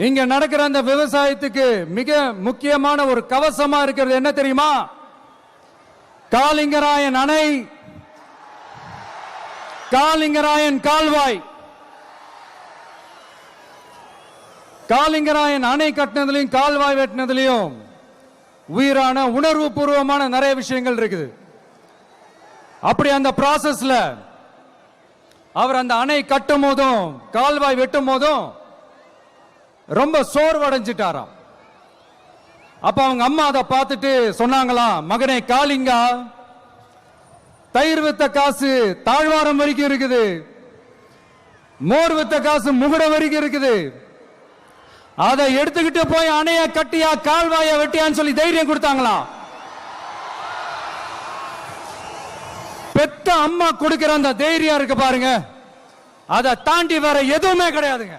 இங்க நடக்கிற அந்த விவசாயத்துக்கு மிக முக்கியமான ஒரு கவசமா இருக்கிறது என்ன தெரியுமா? காலிங்கராயன் அணை, காலிங்கராயன் கால்வாய். காலிங்கராயன் அணை கட்டினதுலயும் கால்வாய் வெட்டினதுலயும் உயிரான உணர்வு பூர்வமான நிறைய விஷயங்கள் இருக்குது. அப்படி அந்த ப்ராசஸ்ல அவர் அந்த அணை கட்டும் போதும் கால்வாய் வெட்டும் போதும் ரொம்ப சோர்வடைஞ்சிட்டாராம். அப்ப அவங்க அம்மா அதை பார்த்துட்டு சொன்னாங்களாம், மகனே காளிங்கா, தயிர் வித்த காசு தாழ்வாரம் வரைக்கும் இருக்குது, மோர் வித்த காசு முகுடம் வரைக்கும் இருக்குது, அதை எடுத்துக்கிட்டு போய் அணைய கட்டியா கால்வாய வெட்டியான்னு சொல்லி தைரியம் கொடுத்தாங்களாம். பெத்த அம்மா கொடுக்கிற அந்த தைரியம் இருக்கு பாருங்க, அதை தாண்டி வேற எதுவுமே கிடையாதுங்க.